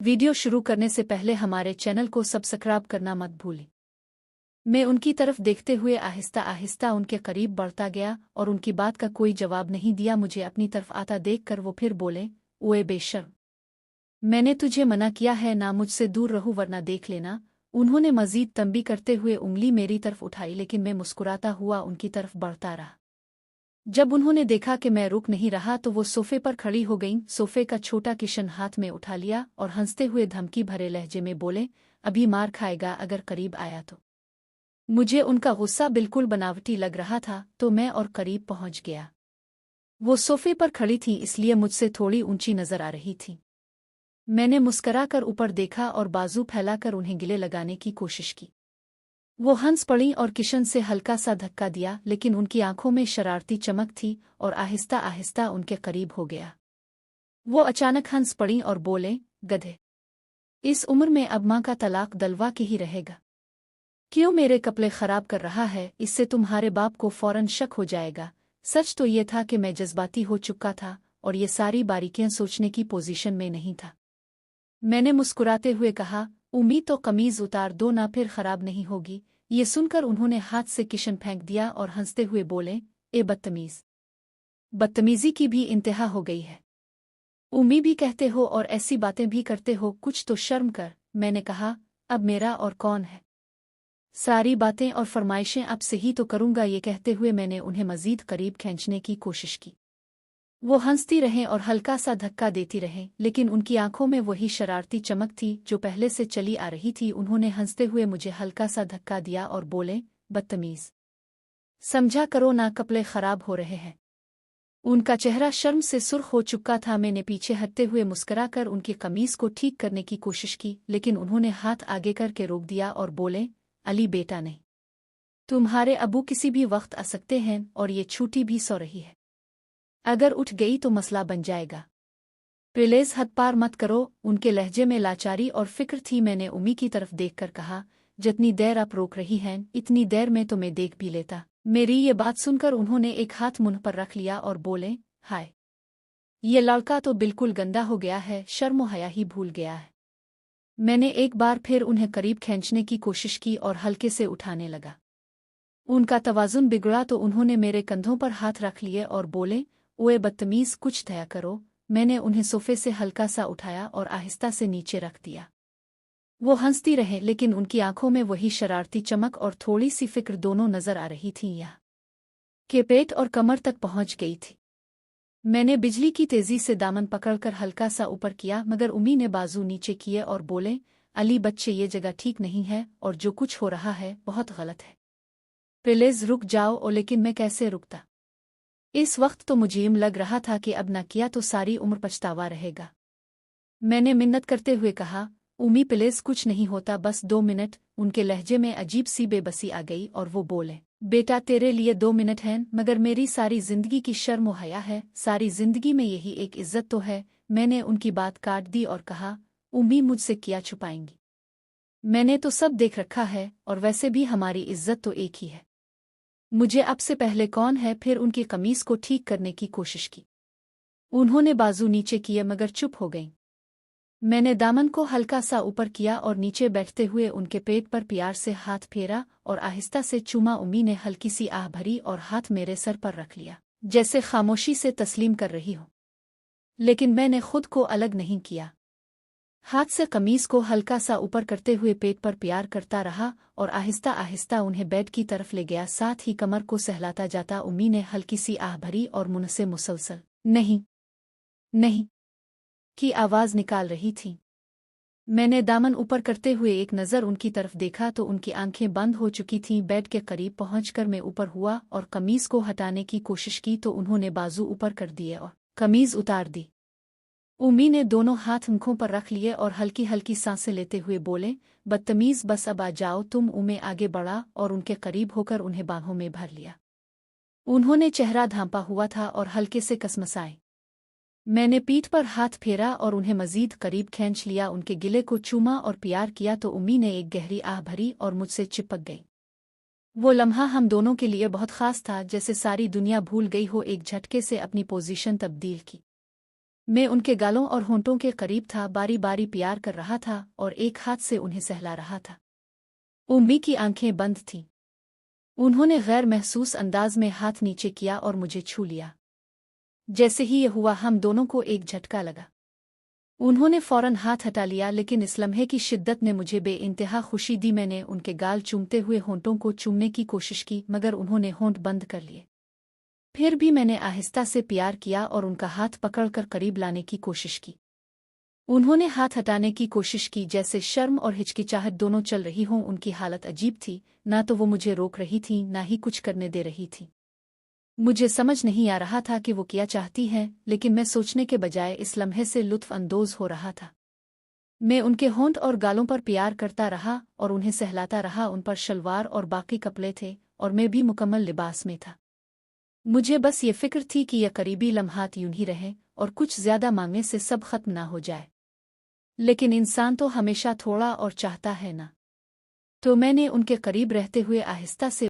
Video शुरू करने से पहले हमारे चैनल को सब्सक्राइब करना मत भूलें। मैं उनकी तरफ देखते हुए आहिस्ता आहिस्ता उनके करीब बढ़ता गया और उनकी बात का कोई जवाब नहीं दिया। मुझे अपनी तरफ आता देखकर वो फिर बोले, ओए बेशर्म, मैंने तुझे मना किया है ना, मुझसे दूर रहूं वरना देख लेना। उन्होंने मजीद तंबी करते हुए उंगली मेरी तरफ उठाई, लेकिन मैं मुस्कुराता हुआ उनकी तरफ बढ़ता रहा। जब उन्होंने देखा कि मैं रुक नहीं रहा तो वो सोफे पर खड़ी हो गईं। सोफे का छोटा किशन हाथ में उठा लिया और हंसते हुए धमकी भरे लहजे में बोले, अभी मार खाएगा अगर करीब आया तो। मुझे उनका गुस्सा बिल्कुल बनावटी लग रहा था तो मैं और करीब पहुंच गया। वो सोफे पर खड़ी थी इसलिए मुझसे थोड़ी ऊंची नजर आ रही थी। मैंने मुस्कराकर ऊपर देखा और बाजू फैलाकर उन्हें गिले लगाने की कोशिश की। वो हंस पड़ी और किशन से हल्का सा धक्का दिया, लेकिन उनकी आंखों में शरारती चमक थी और आहिस्ता आहिस्ता उनके करीब हो गया। वो अचानक हंस पड़ी और बोले, गधे, इस उम्र में अब माँ का तलाक दलवा के ही रहेगा। क्यों मेरे कपड़े खराब कर रहा है? इससे तुम्हारे बाप को फौरन शक हो जाएगा। सच तो ये था कि मैं जज्बाती हो चुका था और ये सारी बारीकियां सोचने की पोजीशन में नहीं था। मैंने मुस्कुराते हुए कहा, उम्मीद तो कमीज उतार दो ना, फिर खराब नहीं होगी। ये सुनकर उन्होंने हाथ से किशन फेंक दिया और हंसते हुए बोले, ए बदतमीज, बदतमीजी की भी इंतहा हो गई है। उम्मी भी कहते हो और ऐसी बातें भी करते हो, कुछ तो शर्म कर। मैंने कहा, अब मेरा और कौन है? सारी बातें और फरमाइशें अब से ही तो करूंगा। ये कहते हुए मैंने उन्हें मजीद करीब खींचने की कोशिश की। वो हंसती रहें और हल्का सा धक्का देती रहें, लेकिन उनकी आंखों में वही शरारती चमक थी जो पहले से चली आ रही थी। उन्होंने हंसते हुए मुझे हल्का सा धक्का दिया और बोले, बदतमीज, समझा करो ना, कपड़े खराब हो रहे हैं। उनका चेहरा शर्म से सुर्ख हो चुका था। मैंने पीछे हटते हुए मुस्कुराकर उनकी कमीज को ठीक करने की कोशिश की, लेकिन उन्होंने हाथ आगे करके रोक दिया और बोले, अली बेटा नहीं, तुम्हारे अबू किसी भी वक्त आ सकते हैं और ये छूटी भी सो रही है। अगर उठ गई तो मसला बन जाएगा। प्लीज हद पार मत करो। उनके लहजे में लाचारी और फिक्र थी। मैंने उम्मी की तरफ देखकर कहा, जितनी देर आप रोक रही हैं इतनी देर में तो मैं देख भी लेता। मेरी ये बात सुनकर उन्होंने एक हाथ मुंह पर रख लिया और बोले, हाय, ये लड़का तो बिल्कुल गंदा हो गया है, शर्म हया ही भूल गया है। मैंने एक बार फिर उन्हें करीब खींचने की कोशिश की और हल्के से उठाने लगा। उनका तवाजुन बिगड़ा तो उन्होंने मेरे कंधों पर हाथ रख लिए और बोले, ओए बदतमीज, कुछ दया करो। मैंने उन्हें सोफे से हल्का सा उठाया और आहिस्ता से नीचे रख दिया। वो हंसती रहे, लेकिन उनकी आंखों में वही शरारती चमक और थोड़ी सी फिक्र दोनों नजर आ रही थी। यह के पेट और कमर तक पहुंच गई थी। मैंने बिजली की तेजी से दामन पकड़कर हल्का सा ऊपर किया, मगर उम्मी ने बाजू नीचे किए और बोले, अली बच्चे, ये जगह ठीक नहीं है और जो कुछ हो रहा है बहुत गलत है। प्लीज रुक जाओ। और लेकिन मैं कैसे रुकता? इस वक्त तो मुझे लग रहा था कि अब न किया तो सारी उम्र पछतावा रहेगा। मैंने मिन्नत करते हुए कहा, उम्मी प्लीज, कुछ नहीं होता, बस 2 मिनट। उनके लहजे में अजीब सी बेबसी आ गई और वो बोले, बेटा तेरे लिए 2 मिनट हैं, मगर मेरी सारी जिंदगी की शर्म व हया है। सारी जिंदगी में यही एक इज्जत तो है। मैंने उनकी बात काट दी और कहा, उम्मी, मुझसे क्या छुपाएंगी? मैंने तो सब देख रखा है और वैसे भी हमारी इज्जत तो एक ही है। मुझे अब से पहले कौन है? फिर उनकी कमीज को ठीक करने की कोशिश की। उन्होंने बाजू नीचे किए मगर चुप हो गईं। मैंने दामन को हल्का सा ऊपर किया और नीचे बैठते हुए उनके पेट पर प्यार से हाथ फेरा और आहिस्ता से चूमा। उम्मी ने हल्की सी आह भरी और हाथ मेरे सर पर रख लिया, जैसे खामोशी से तस्लीम कर रही हो, लेकिन मैंने खुद को अलग नहीं किया। हाथ से कमीज को हल्का सा ऊपर करते हुए पेट पर प्यार करता रहा और आहिस्ता आहिस्ता उन्हें बेड की तरफ ले गया, साथ ही कमर को सहलाता जाता। उम्मी ने हल्की सी आह भरी और मुंह से मुसलसल नहीं नहीं की आवाज निकाल रही थी। मैंने दामन ऊपर करते हुए एक नज़र उनकी तरफ देखा तो उनकी आंखें बंद हो चुकी थीं। बेड के करीब पहुंचकर मैं ऊपर हुआ और कमीज को हटाने की कोशिश की तो उन्होंने बाजू ऊपर कर दिए और कमीज उतार दी। उम्मी ने दोनों हाथ आंखों पर रख लिए और हल्की हल्की सांसें लेते हुए बोले, बदतमीज, बस अब आ जाओ तुम। उम्मी आगे बढ़ा और उनके करीब होकर उन्हें बाहों में भर लिया। उन्होंने चेहरा ढांपा हुआ था और हल्के से कसमसाए। मैंने पीठ पर हाथ फेरा और उन्हें मजीद करीब खींच लिया, उनके गिले को चूमा और प्यार किया तो उम्मी ने एक गहरी आह भरी और मुझसे चिपक गई। वो लम्हा हम दोनों के लिए बहुत खास था, जैसे सारी दुनिया भूल गई हो। एक झटके से अपनी पोजीशन तब्दील की। मैं उनके गालों और होंठों के करीब था, बारी बारी प्यार कर रहा था और एक हाथ से उन्हें सहला रहा था। उम्मी की आंखें बंद थीं। उन्होंने गैर महसूस अंदाज में हाथ नीचे किया और मुझे छू लिया। जैसे ही ये हुआ, हम दोनों को एक झटका लगा। उन्होंने फौरन हाथ हटा लिया, लेकिन इस लम्हे की शिद्दत ने मुझे बेइंतहा खुशी दी। मैंने उनके गाल चूमते हुए होंठों को चूमने की कोशिश की, मगर उन्होंने होंठ बंद कर लिए। फिर भी मैंने आहिस्ता से प्यार किया और उनका हाथ पकड़कर करीब लाने की कोशिश की। उन्होंने हाथ हटाने की कोशिश की, जैसे शर्म और हिचकिचाहट दोनों चल रही हों। उनकी हालत अजीब थी, ना तो वो मुझे रोक रही थी, ना ही कुछ करने दे रही थी। मुझे समझ नहीं आ रहा था कि वो क्या चाहती हैं, लेकिन मैं सोचने के बजाय इस लम्हे से लुत्फ अंदोज हो रहा था। मैं उनके होंठ और गालों पर प्यार करता रहा और उन्हें सहलाता रहा। उन पर शलवार और बाकी कपड़े थे और मैं भी मुकम्मल लिबास में था। मुझे बस ये फिक्र थी कि यह करीबी लम्हात यूं ही रहे और कुछ ज्यादा मांगने से सब खत्म ना हो जाए। लेकिन इंसान तो हमेशा थोड़ा और चाहता है ना। तो मैंने उनके करीब रहते हुए आहिस्ता से